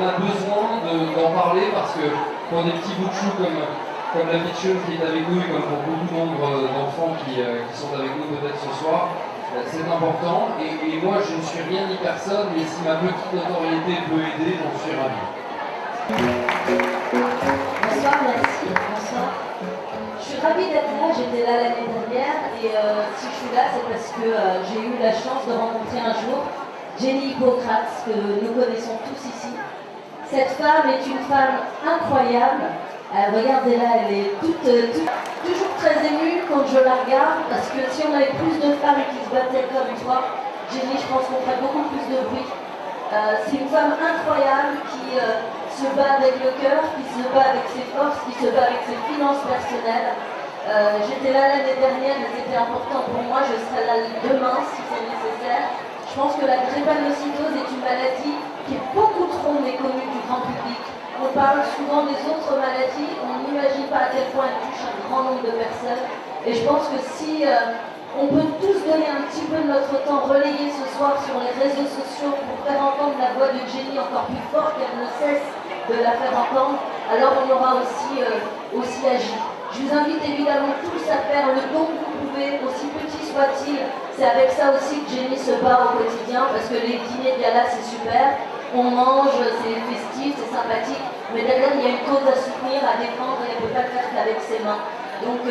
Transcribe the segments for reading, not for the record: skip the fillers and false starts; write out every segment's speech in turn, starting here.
On a besoin d'en parler parce que pour des petits bouts de chou comme la pitcheuse qui est avec nous et comme pour beaucoup nombre d'enfants qui sont avec nous peut-être ce soir, c'est important. Et moi, je ne suis rien ni personne, mais si ma petite notoriété peut aider, j'en suis ravi. Bonsoir, merci. Bonsoir. Je suis ravie d'être là, j'étais là l'année dernière et si je suis là, c'est parce que j'ai eu la chance de rencontrer un jour Jenny Hippocrate, que nous connaissons tous ici. Cette femme est une femme incroyable. Regardez-la, elle est toujours très émue quand je la regarde, parce que si on avait plus de femmes qui se battaient comme toi, Jenny, je pense qu'on ferait beaucoup plus de bruit. C'est une femme incroyable qui se bat avec le cœur, qui se bat avec ses forces, qui se bat avec ses finances personnelles. J'étais là l'année dernière et c'était important pour moi, je serai là demain si c'est nécessaire. Je pense que la drépanocytose est une maladie qui est beaucoup trop méconnue du grand public. On parle souvent des autres maladies, on n'imagine pas à quel point elles touchent un grand nombre de personnes. Et je pense que si on peut tous donner un petit peu de notre temps, relayer ce soir sur les réseaux sociaux pour faire entendre la voix de Jenny encore plus fort qu'elle ne cesse de la faire entendre, alors on aura aussi agi. Je vous invite évidemment tous à faire le don que vous pouvez, aussi petit soit-il. C'est avec ça aussi que Jenny se bat au quotidien, parce que les dîners de gala c'est super, on mange, c'est festif, c'est sympathique, mais derrière il y a une cause à soutenir, à défendre, et elle ne peut pas le faire qu'avec ses mains. Donc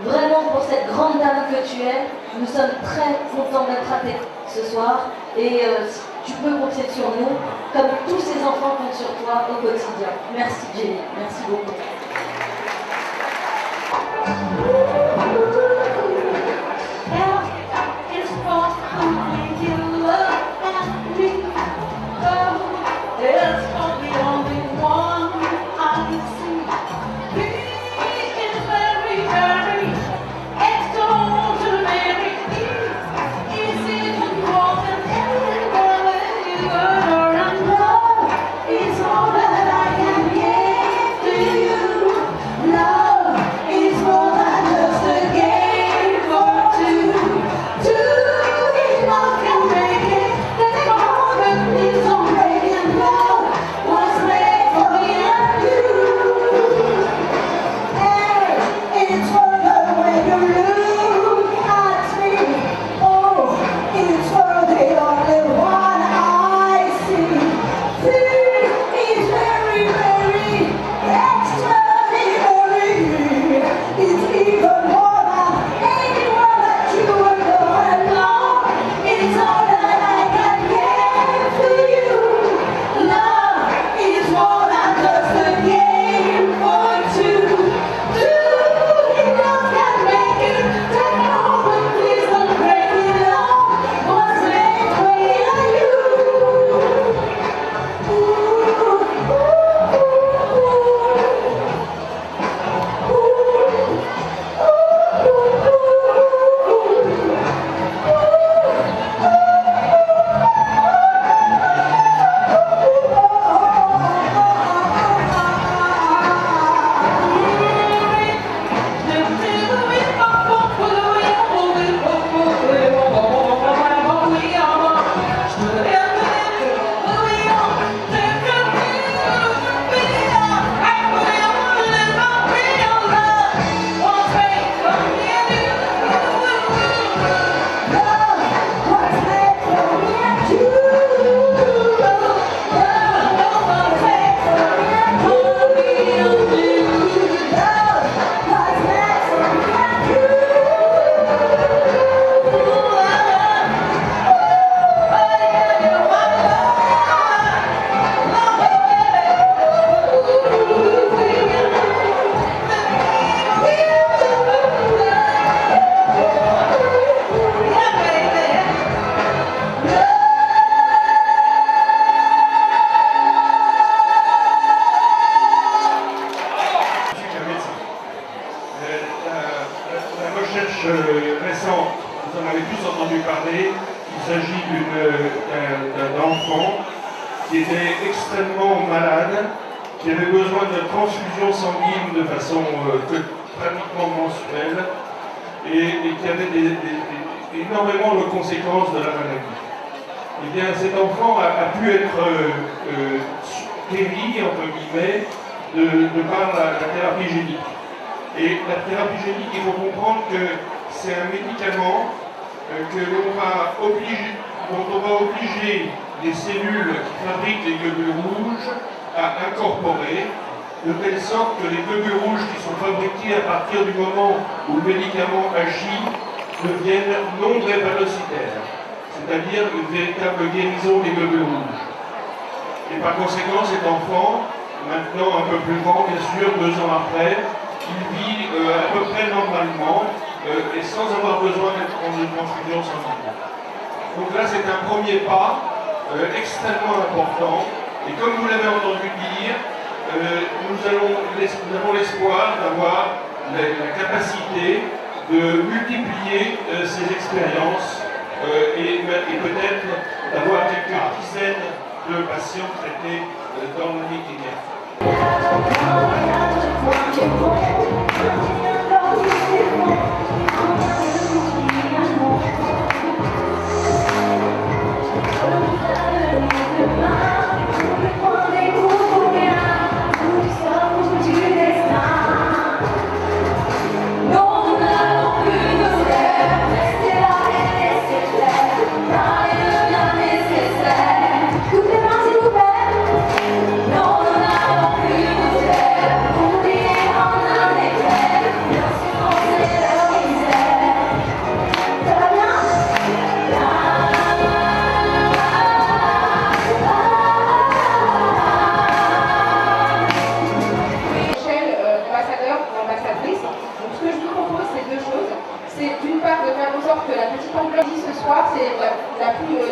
vraiment pour cette grande dame que tu es, nous sommes très contents d'être à tes ce soir, et tu peux compter sur nous, comme tous ces enfants comptent sur toi au quotidien. Merci Jenny, merci beaucoup. récente, vous en avez tous entendu parler, il s'agit d'un enfant qui était extrêmement malade, qui avait besoin de transfusion sanguine de façon pratiquement mensuelle et qui avait énormément de conséquences de la maladie. Eh bien, cet enfant a pu être guéri, entre guillemets, de par la thérapie génique. Et la thérapie génique, il faut comprendre que c'est un médicament dont on va obliger les cellules qui fabriquent les globules rouges à incorporer, de telle sorte que les globules rouges qui sont fabriqués à partir du moment où le médicament agit deviennent non drépanocytaires, c'est-à-dire une véritable guérison des globules rouges. Et par conséquent, cet enfant, maintenant un peu plus grand, bien sûr, 2 ans après, il vit à peu près normalement et sans avoir besoin d'être en une transfusion sanguine. Donc là, c'est un premier pas extrêmement important. Et comme vous l'avez entendu dire, nous avons l'espoir d'avoir la capacité de multiplier ces expériences et peut-être d'avoir quelques dizaines de patients traités dans l'année qui vient.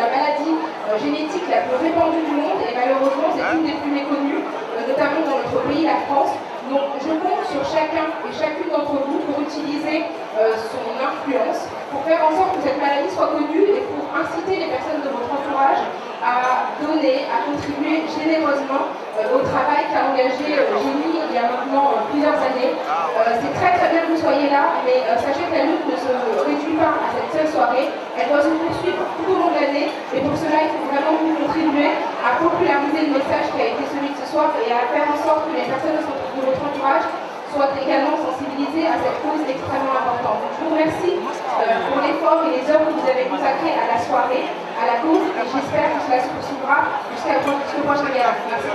La maladie génétique la plus répandue du monde et malheureusement c'est une des plus méconnues, notamment dans notre pays, la France. Donc je compte sur chacun et chacune d'entre vous pour utiliser son influence, pour faire en sorte que cette maladie soit connue et pour inciter les personnes de votre entourage à donner, à contribuer généreusement au travail qu'a engagé Jenny il y a maintenant plusieurs années. C'est très bien que vous soyez là, mais sachez que la lutte ne se réduit pas à cette seule soirée, elle doit se poursuivre tout au long de l'année, et pour cela il faut vraiment vous contribuer à populariser le message qui a été celui de ce soir et à faire en sorte que les personnes de votre entourage soient également sensibilisées à cette cause extrêmement importante. Je vous remercie pour l'effort et les heures que vous avez consacrées à la soirée, à la cause, et j'espère que cela se poursuivra jusqu'au prochain gala. Merci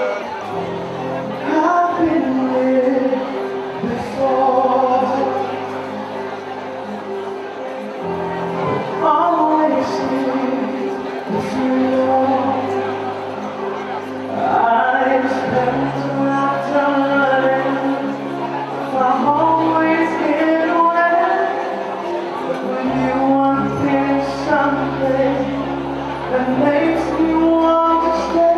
That makes me want to stay.